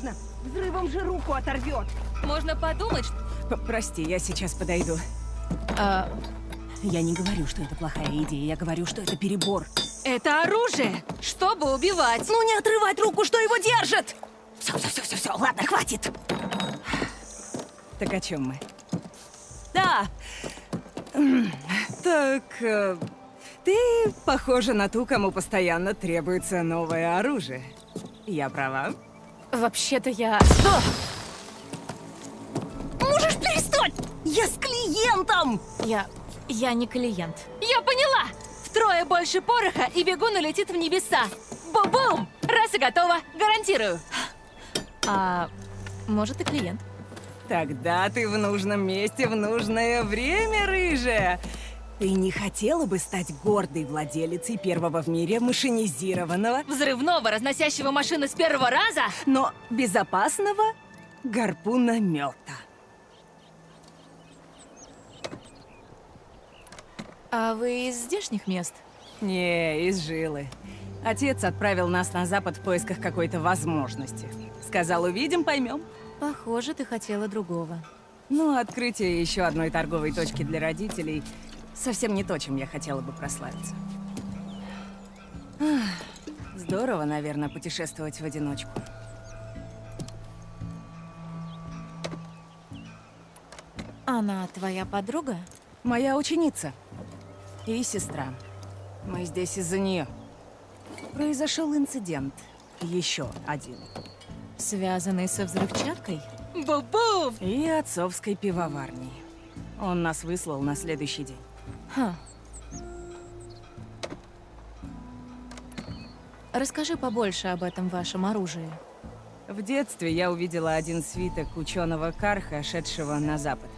осторожно! Взрывом же руку оторвет! Можно подумать, что... Прости, я сейчас подойду. Я не говорю, что это плохая идея, я говорю, что это перебор. Это оружие, чтобы убивать. Ну не отрывать руку, что его держит! Все, ладно, хватит! Так о чем мы? Да! Так, ты похожа на ту, кому постоянно требуется новое оружие. Я права? Вообще-то я... Можешь перестать! Я с клиентом! Я не клиент. Я поняла! Втрое больше пороха, и бегун улетит в небеса. Бу-бум! Раз и готово, гарантирую. А может и клиент? Тогда ты в нужном месте в нужное время, рыжая. Ты не хотела бы стать гордой владелицей первого в мире машинизированного, Взрывного, разносящего машины с первого раза? но безопасного гарпуномета? А вы из здешних мест? Не, из жилы. Отец отправил нас на запад в поисках какой-то возможности. Сказал, увидим, поймем. Похоже, ты хотела другого. Ну, открытие еще одной торговой точки для родителей совсем не то, чем я хотела бы прославиться. Здорово, наверное, путешествовать в одиночку. Она твоя подруга? Моя ученица и сестра. Мы здесь из-за нее. Произошел инцидент. Еще один. Связанный со взрывчаткой? Бу-бум! И отцовской пивоварней. Он нас выслал на следующий день. Ха. Расскажи побольше об этом вашем оружии. В детстве я увидела один свиток ученого Карха, шедшего на запад.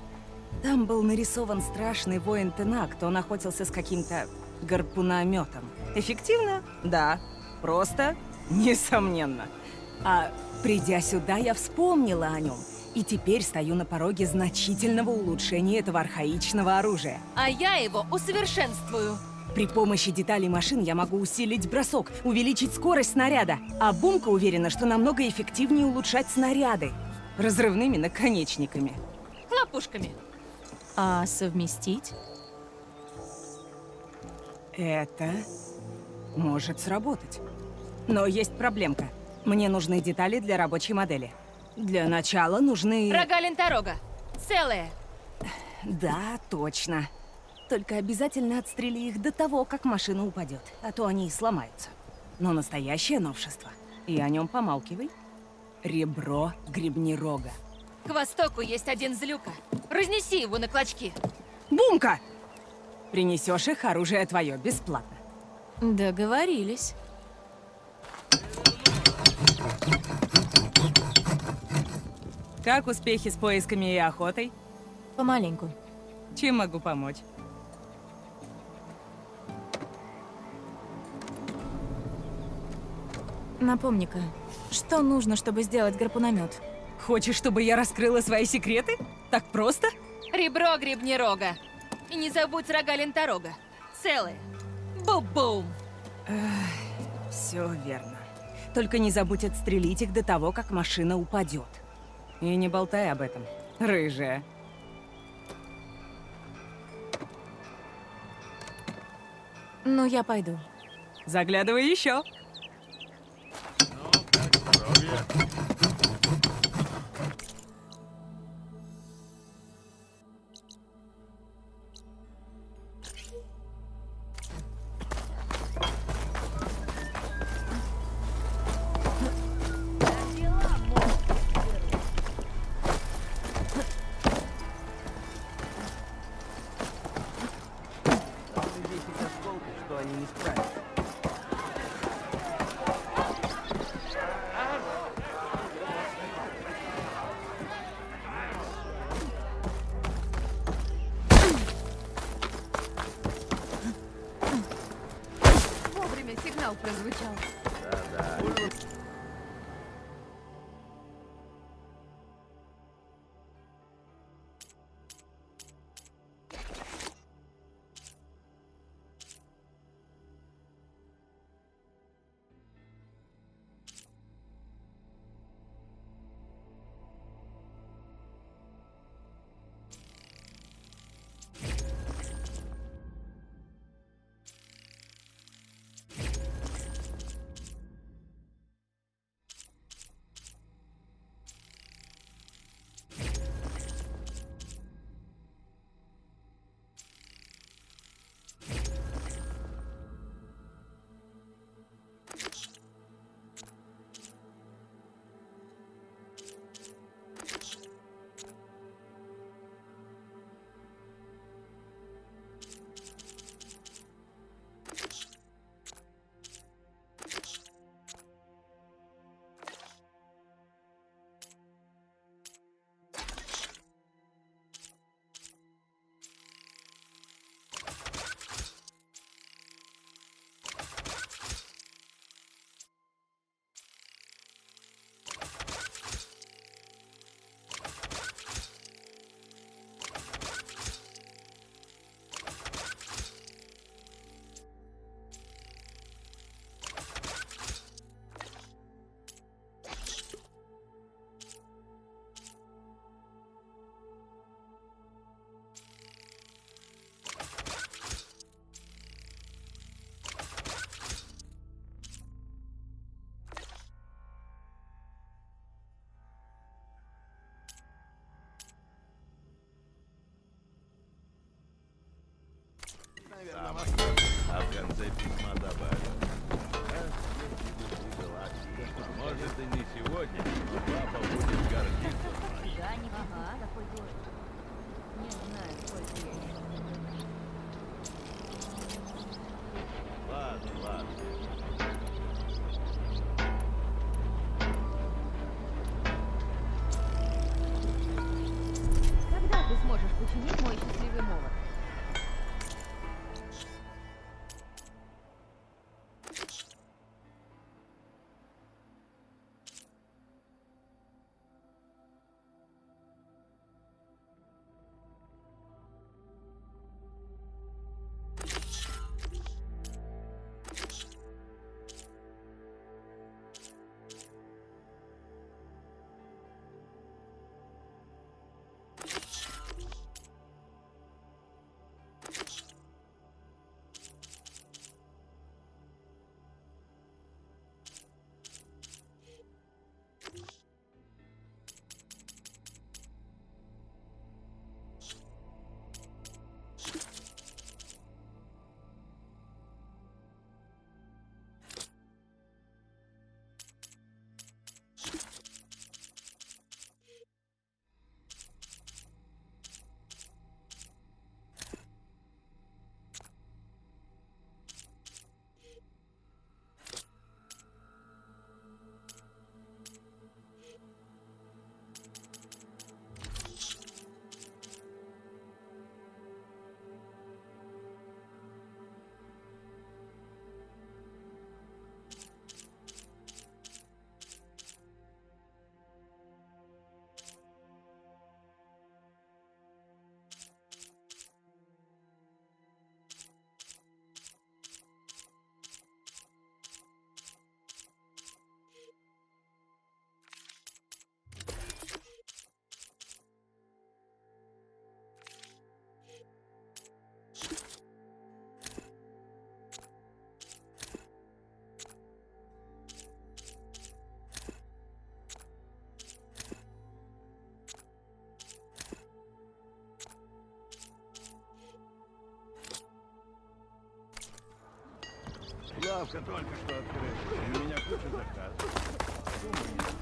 Там был нарисован страшный воин Тенакт, он охотился с каким-то гарпунометом. Эффективно? Да. Просто? Несомненно. А придя сюда, я вспомнила о нем. И теперь стою на пороге значительного улучшения этого архаичного оружия. А я его усовершенствую. При помощи деталей машин я могу усилить бросок, увеличить скорость снаряда. А Бумка уверена, что намного эффективнее улучшать снаряды. Разрывными наконечниками. Хлопушками. А совместить? Это может сработать. Но есть проблемка. Мне нужны детали для рабочей модели. Для начала нужны... Рога ленторога. Целые. Да, точно. Только обязательно отстрели их до того, как машина упадет, а то они и сломаются. Но настоящее новшество, и о нем помалкивай. Ребро гребнерога. К востоку есть один злюка. Разнеси его на клочки. Бумка! Принесешь их, оружие твое, бесплатно. Договорились. Как успехи с поисками и охотой? Помаленьку. Чем могу помочь? Напомни-ка, что нужно, чтобы сделать гарпуномет? Хочешь, чтобы я раскрыла свои секреты? Так просто? Ребро гребнерога. И не забудь рога ленторога. Целые. Бу-бум! Все верно. Только не забудь отстрелить их до того, как машина упадет. И не болтай об этом, рыжая. Ну, я пойду. Заглядывай еще. Что они не справятся. Вовремя сигнал прозвучал. Да-да. Может, и не сегодня, но папа будет гордиться. Ладно, ладно. Когда ты сможешь починить мой счастливый молот? Лавка только что открылась, и у меня куча заказов. Думаю,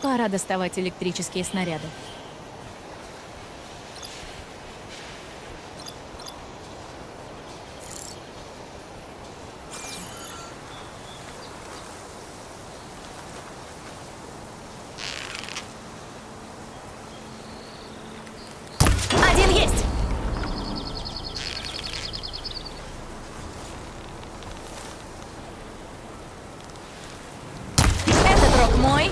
Пора доставать электрические снаряды. Один есть! Этот рог мой.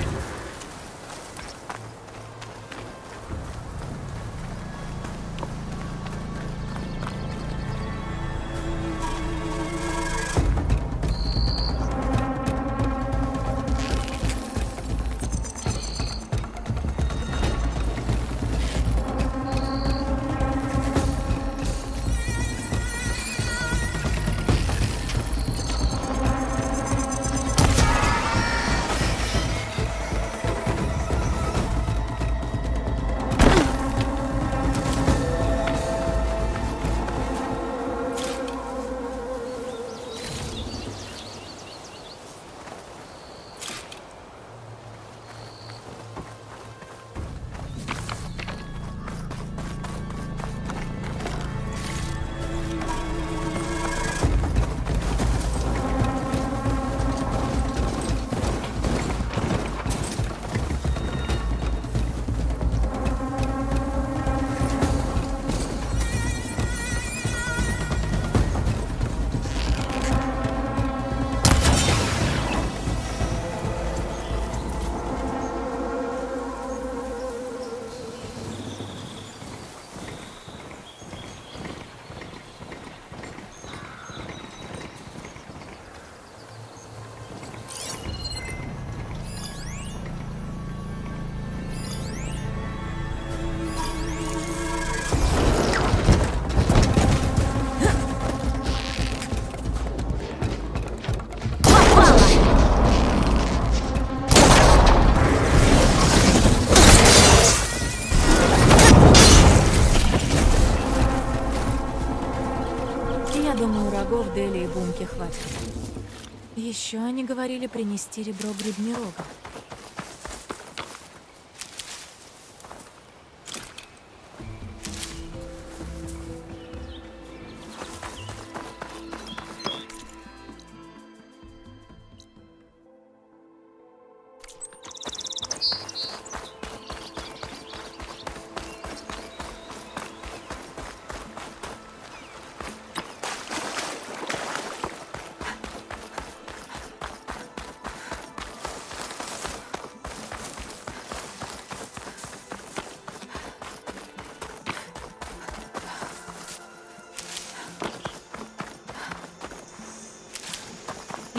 Еще они говорили принести ребро Грибнерога.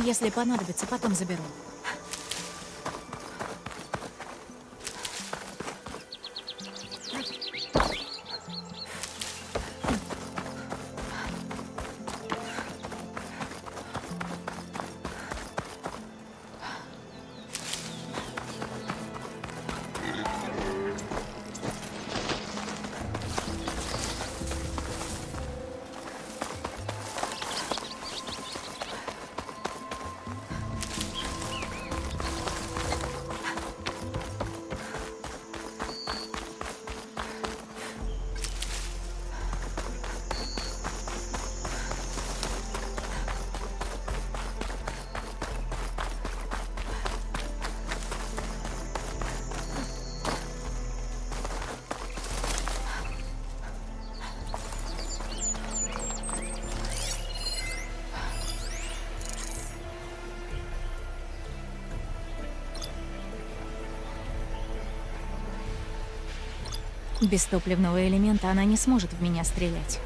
Если понадобится, потом заберу. Без топливного элемента она не сможет в меня стрелять.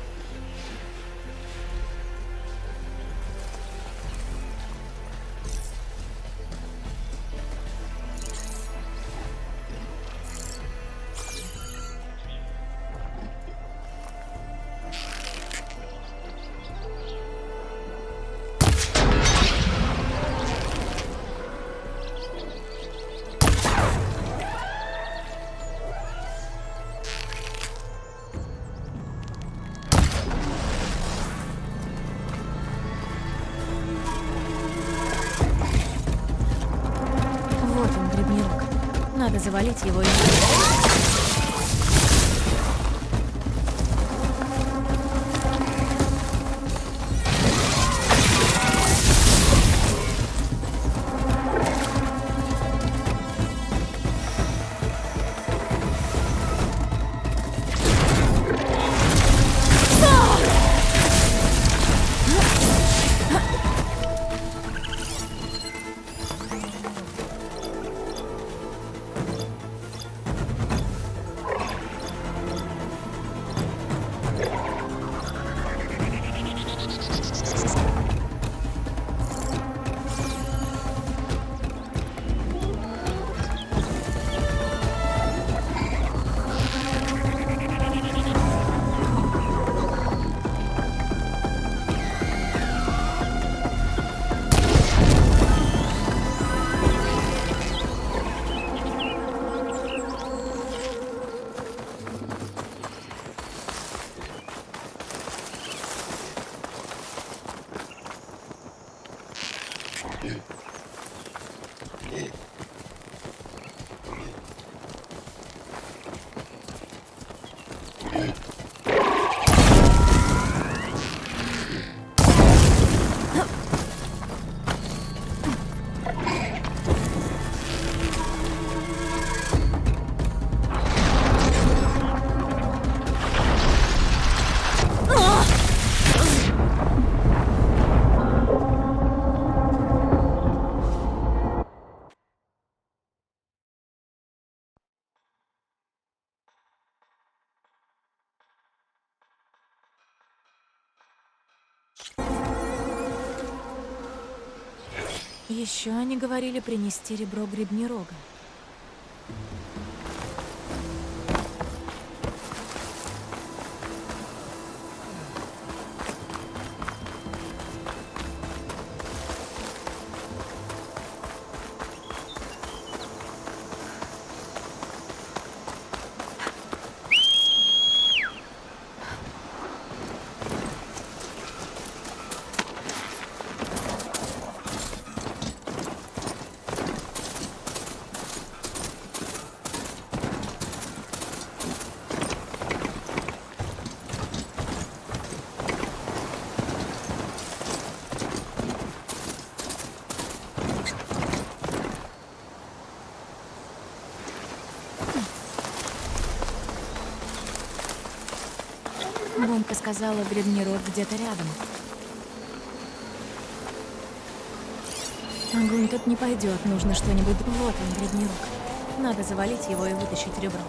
Надо завалить его и... Еще они говорили принести ребро Грибнерога. сказала, Гребнерод где-то рядом. Огонь тут не пойдет, нужно что-нибудь... Вот он, Гребнерог. Надо завалить его и вытащить ребро.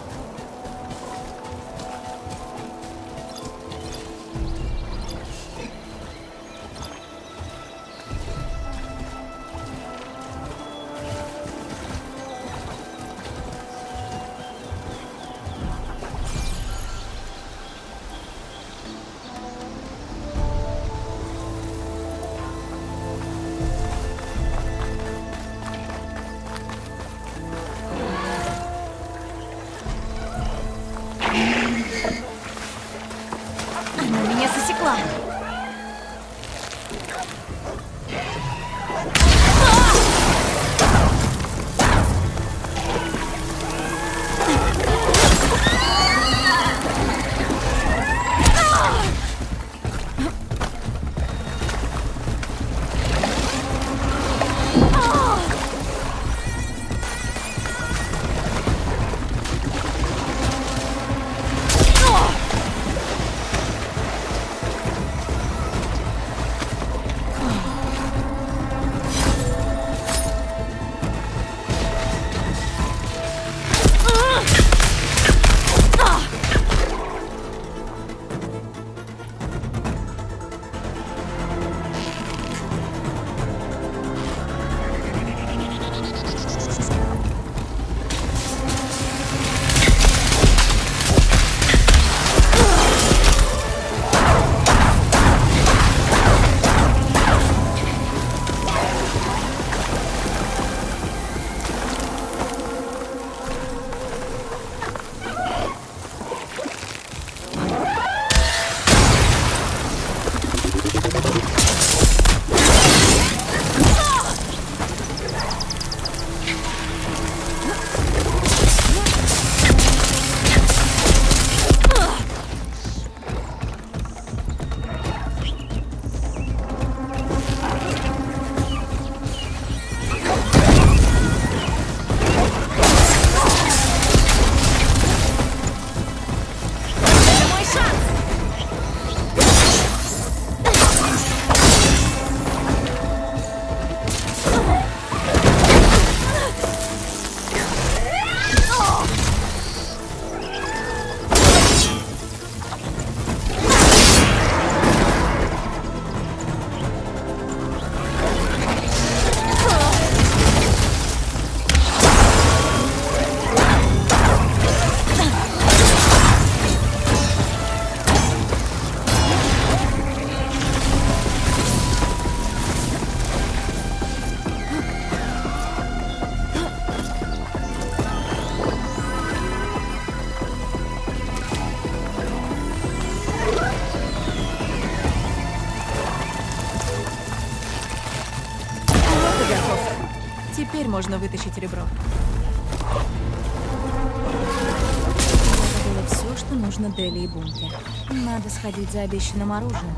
Она меня засекла. Теперь можно вытащить ребро. Это было все, что нужно Дели и Бунке. Надо сходить за обещанным оружием.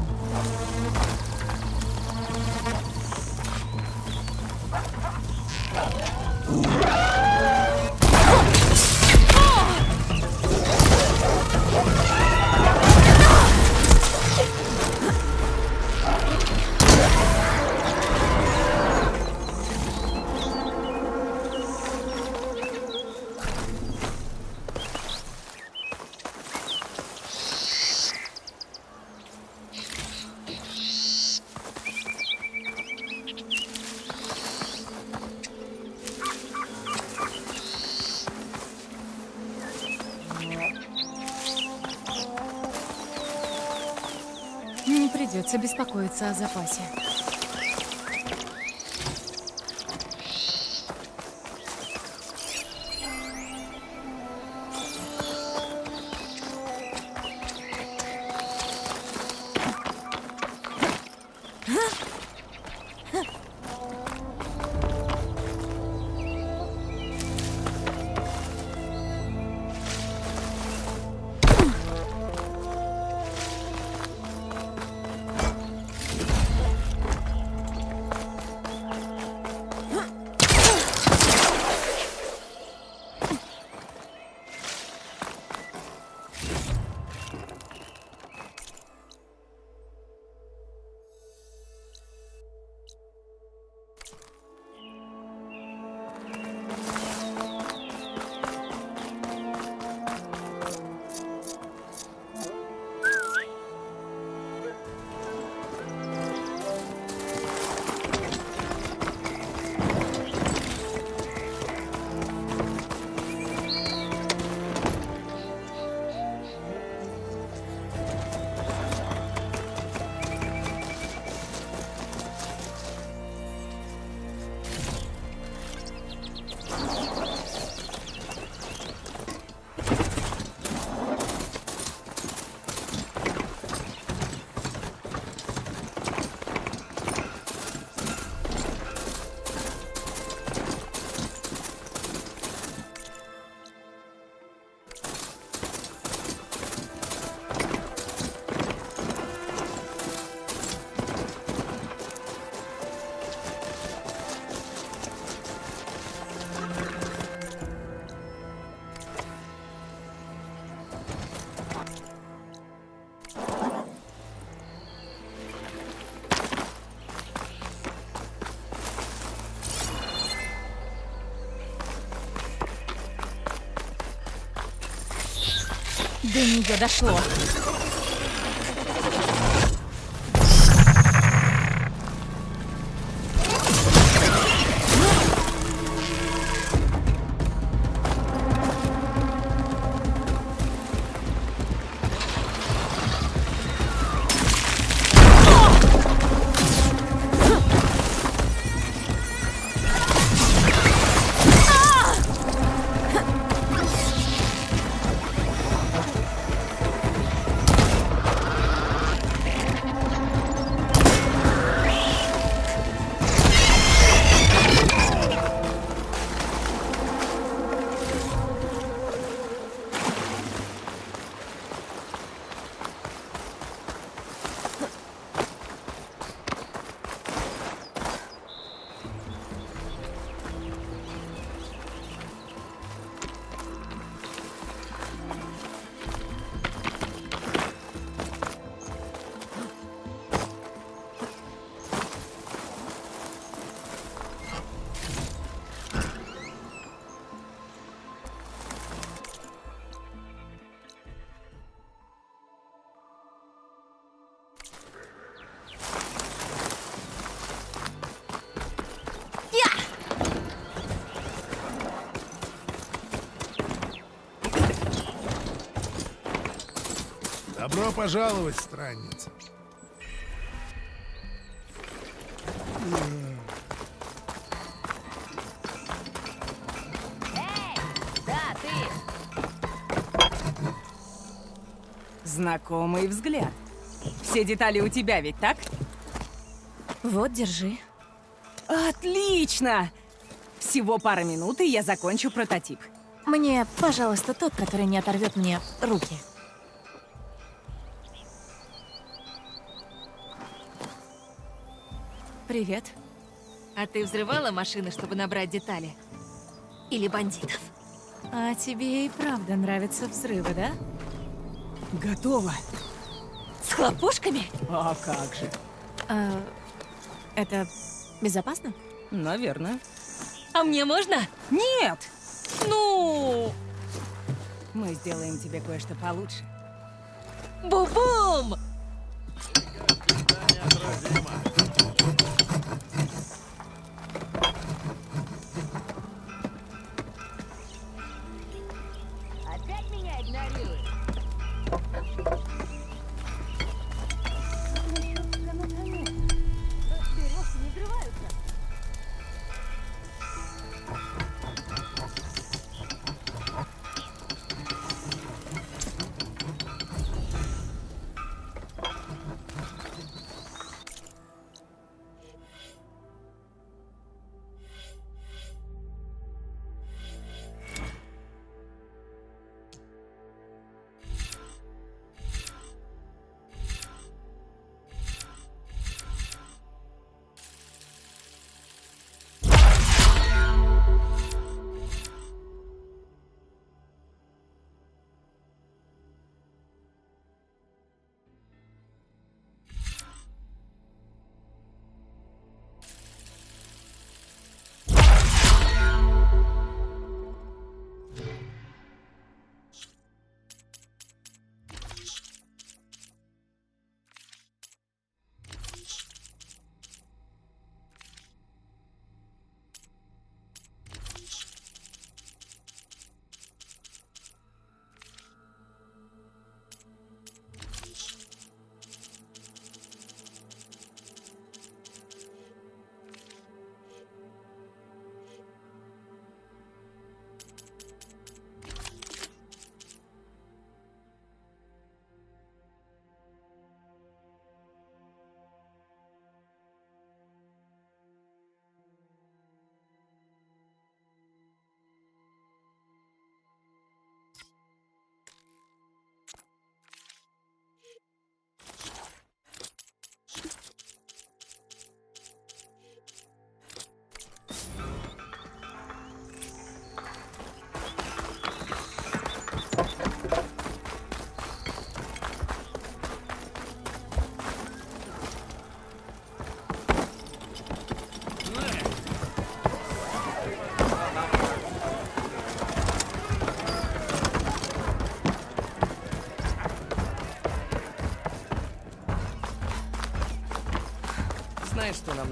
Не придется беспокоиться о запасе. До нее дошло. Добро пожаловать, странница. Да, ты! Знакомый взгляд. Все детали у тебя ведь, так? Вот, держи. Отлично! Всего пара минут, и я закончу прототип. Мне, пожалуйста, тот, который не оторвет мне руки. Привет. А ты взрывала машины, чтобы набрать детали? Или бандитов? А тебе и правда нравятся взрывы, да? Готово. С хлопушками? А как же? Это безопасно? Наверное. А мне можно? Нет! Ну! Мы сделаем тебе кое-что получше. Бу-бум! Опять меня игнорируешь? Березки не взрываются.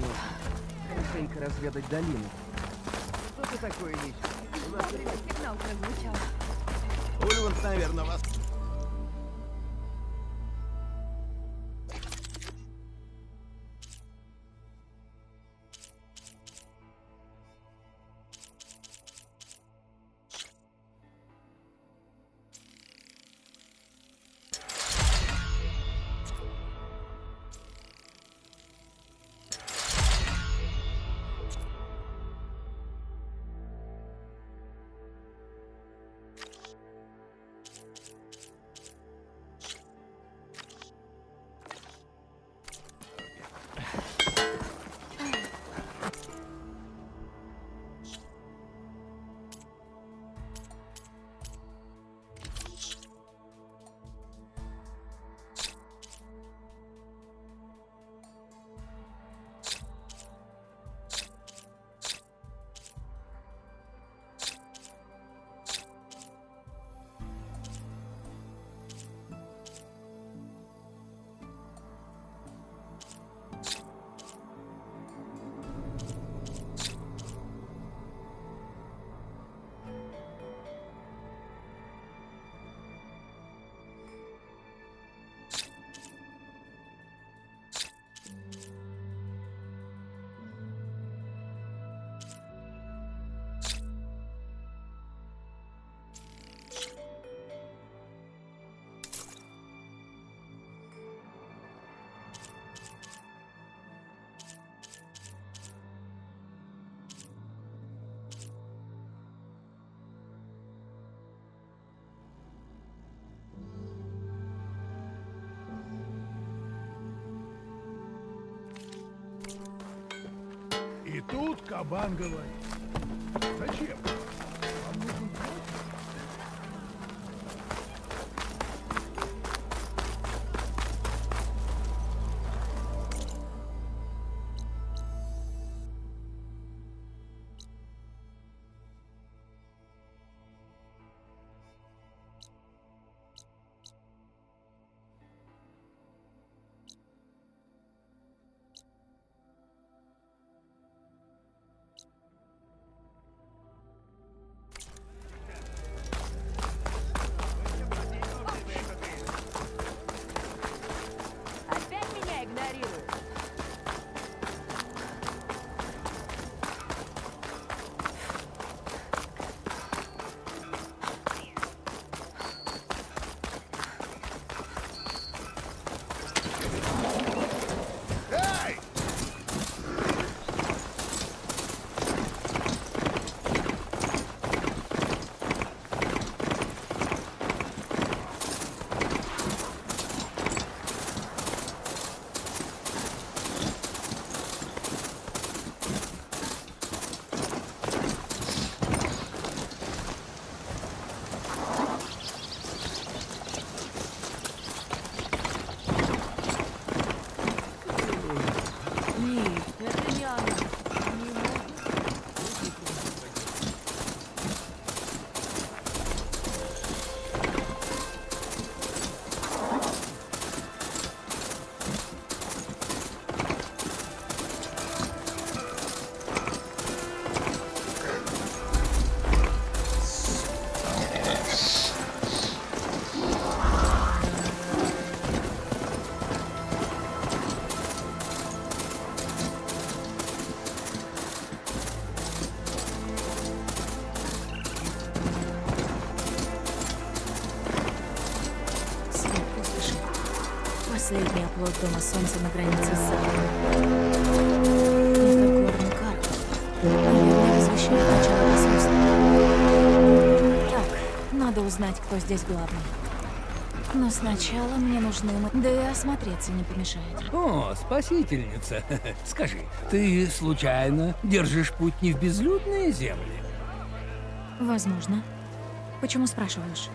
нужно. Хорошенько разведать долину. Что ты такое ищешь? У нас Сигнал прозвучал. Ульвант, наверное, вас... И тут кабан говорит. Зачем? Вам нужен плод? Опять меня игнорируют. Эй! Нет, это не она. Не может. Свет пустоши. Последний оплот Дома Солнца на границе с Западом. Это Горн-Кар. Наверное, возвещает начало присутствия. Так, надо узнать, кто здесь главный. Но сначала мне нужны... Да и осмотреться не помешает. О, спасительница. Скажи, ты случайно держишь путь не в безлюдные земли? Возможно. Почему спрашиваешь?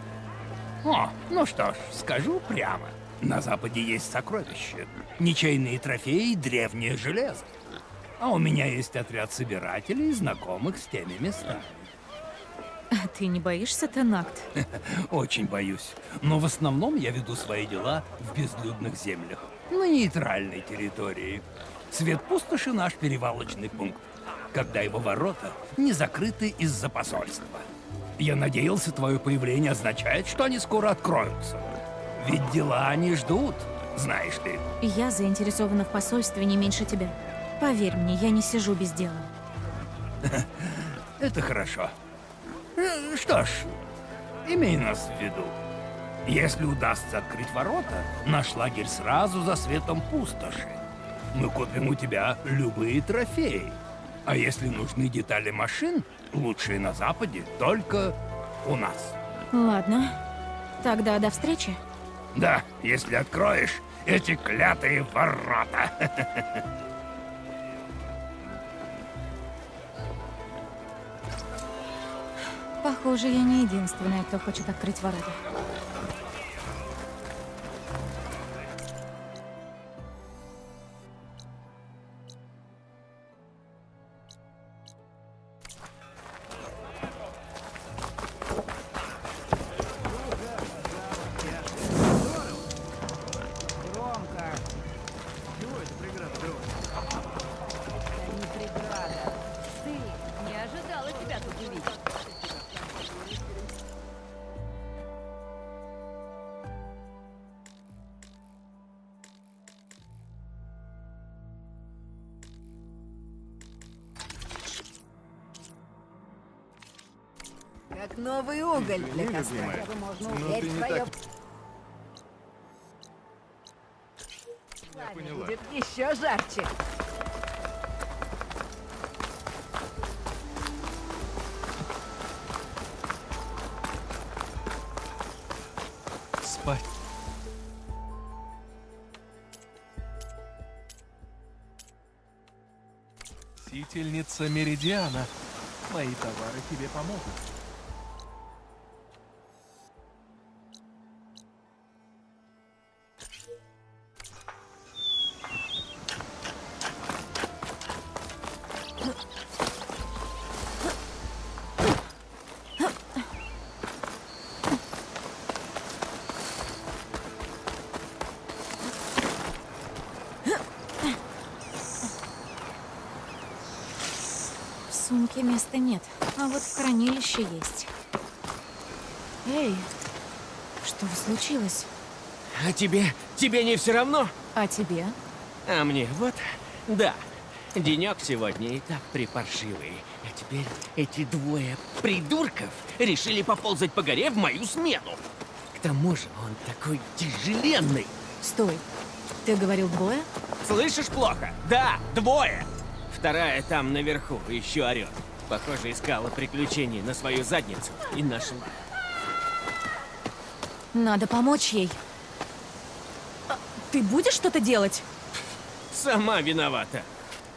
О, ну что ж, скажу прямо. На Западе есть сокровища, ничейные трофеи, древнее железо. А у меня есть отряд собирателей, знакомых с теми местами. А ты не боишься, Тенакт? Очень боюсь. Но в основном я веду свои дела в безлюдных землях, на нейтральной территории. Свет пустоши — наш перевалочный пункт, когда его ворота не закрыты из-за посольства. Я надеялся, твое появление означает, что они скоро откроются. Ведь дела они ждут, знаешь ли. Я заинтересована в посольстве не меньше тебя. Поверь мне, я не сижу без дела. Это хорошо. Что ж, имей нас в виду. Если удастся открыть ворота, наш лагерь сразу за светом пустоши. Мы купим у тебя любые трофеи. А если нужны детали машин, лучшие на Западе, только у нас. Ладно. Тогда до встречи. Да, если откроешь эти клятые ворота. Похоже, я не единственная, кто хочет открыть ворота. Громко. Чего это преграда дрова? Это не преграда. Ты не ожидала тебя тут увидеть. Как новый уголь для Извини, костра. любимая, Можно но угреть ты не твое так- Я поняла. будет еще жарче. Спать. Сительница Меридиана. Мои товары тебе помогут. В сумке места нет, а вот в хранилище есть. Эй, что случилось? А тебе не все равно? А тебе? А мне вот, да. Денек сегодня и так припаршивый. А теперь эти двое придурков решили поползать по горе в мою смену. К тому же он такой тяжеленный. Стой. Ты говорил двое? Слышишь плохо? Да, двое. Вторая там наверху еще орет. Похоже, искала приключений на свою задницу и нашла. Надо помочь ей. А, ты будешь что-то делать? Сама виновата.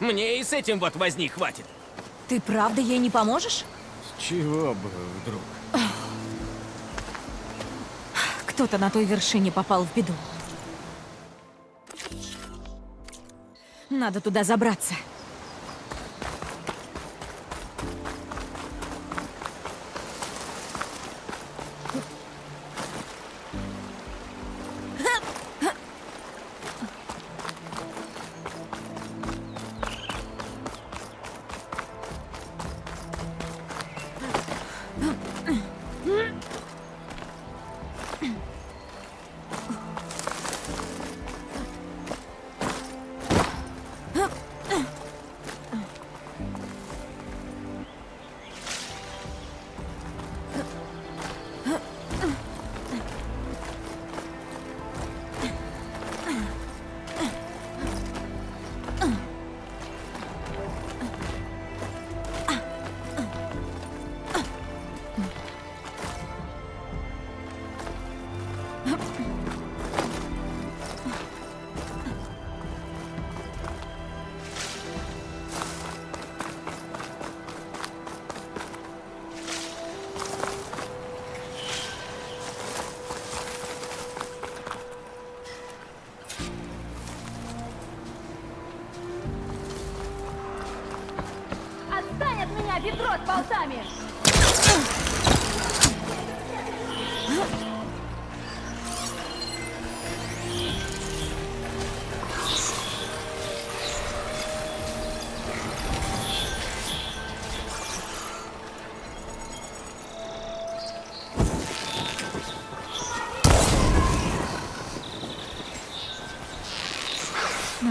Мне и с этим вот возни хватит. Ты правда ей не поможешь? С чего бы вдруг? Кто-то на той вершине попал в беду. Надо туда забраться.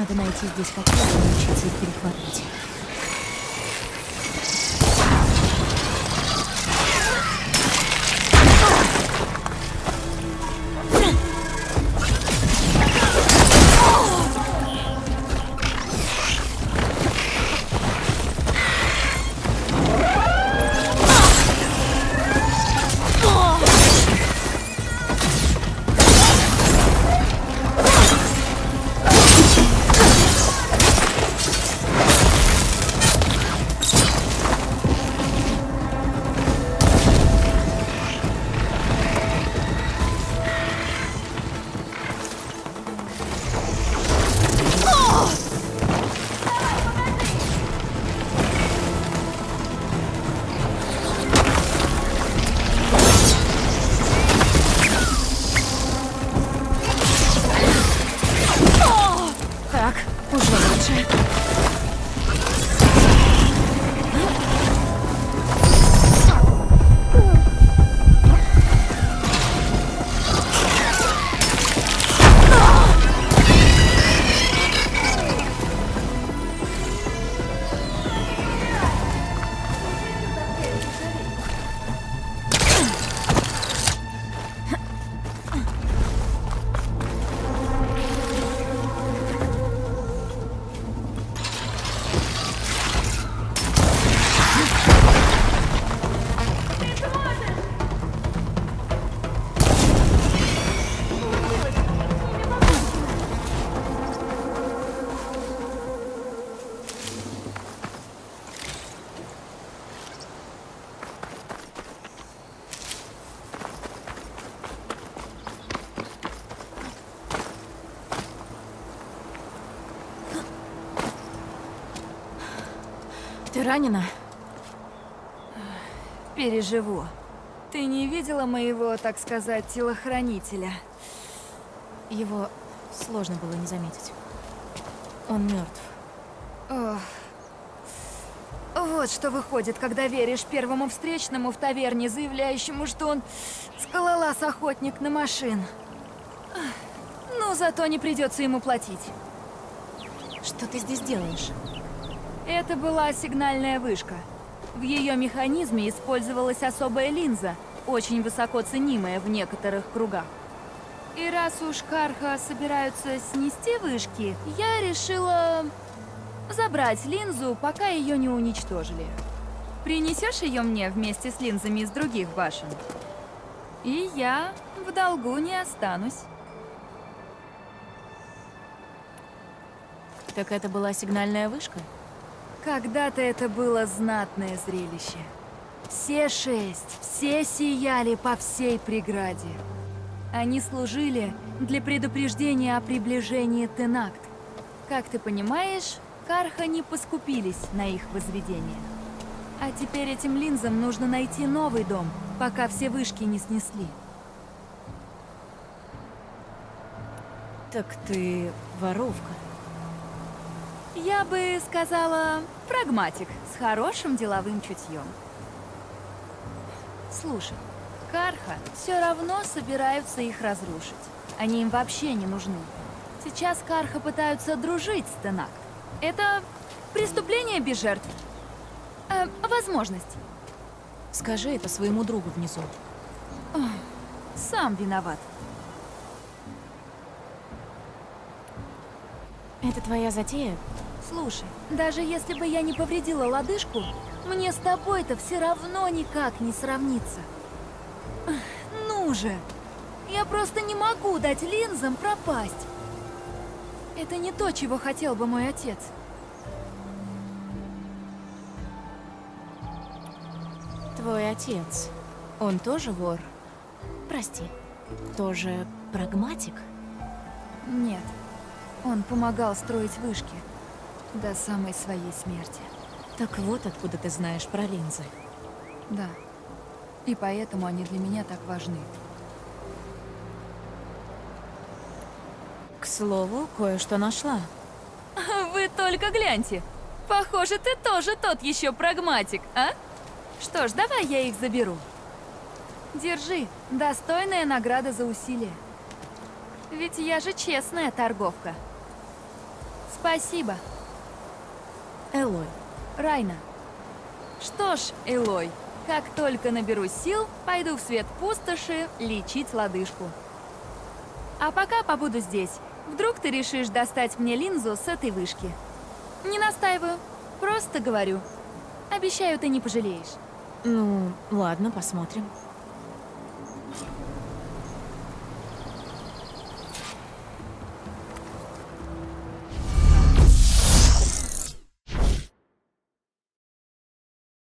Надо найти здесь котлы и научиться их перехватывать. Так, уже лучше. Ты ранена? Переживу. Ты не видела моего, так сказать, телохранителя? Его сложно было не заметить. Он мертв. Ох. Вот что выходит, когда веришь первому встречному в таверне, заявляющему, что он скалолаз-охотник на машин. Ну, зато не придется ему платить. Что ты здесь делаешь? Это была сигнальная вышка. В ее механизме использовалась особая линза, очень высоко ценимая в некоторых кругах. И раз уж Карха собираются снести вышки, я решила забрать линзу, пока ее не уничтожили. Принесешь ее мне вместе с линзами из других башен? И я в долгу не останусь. Так это была сигнальная вышка? Когда-то это было знатное зрелище. Все 6, все сияли по всей преграде. Они служили для предупреждения о приближении Тенакт. Как ты понимаешь, Карха не поскупились на их возведение. А теперь этим линзам нужно найти новый дом, пока все вышки не снесли. Так ты воровка. Я бы сказала, прагматик с хорошим деловым чутьем. Слушай, Карха все равно собираются их разрушить. Они им вообще не нужны. Сейчас Карха пытаются дружить с Тенакт. Это преступление без жертв. Возможность. Скажи это своему другу внизу. Сам виноват. Это твоя затея? Слушай, даже если бы я не повредила лодыжку, мне с тобой-то все равно никак не сравнится. Ну же! Я просто не могу дать линзам пропасть. Это не то, чего хотел бы мой отец. Твой отец, он тоже вор? Прости, тоже прагматик? Нет. Он помогал строить вышки до самой своей смерти. Так вот откуда ты знаешь про линзы. Да. И поэтому они для меня так важны. К слову, кое-что нашла. Вы только гляньте. Похоже, ты тоже тот еще прагматик, а? Что ж, давай я их заберу. Держи. Достойная награда за усилия. Ведь я же честная торговка. Спасибо, Элой. Райна. Что ж, Элой, как только наберусь сил, пойду в свет пустоши лечить лодыжку. А пока побуду здесь. Вдруг ты решишь достать мне линзу с этой вышки. Не настаиваю, просто говорю. Обещаю, ты не пожалеешь. Ну, ладно, посмотрим.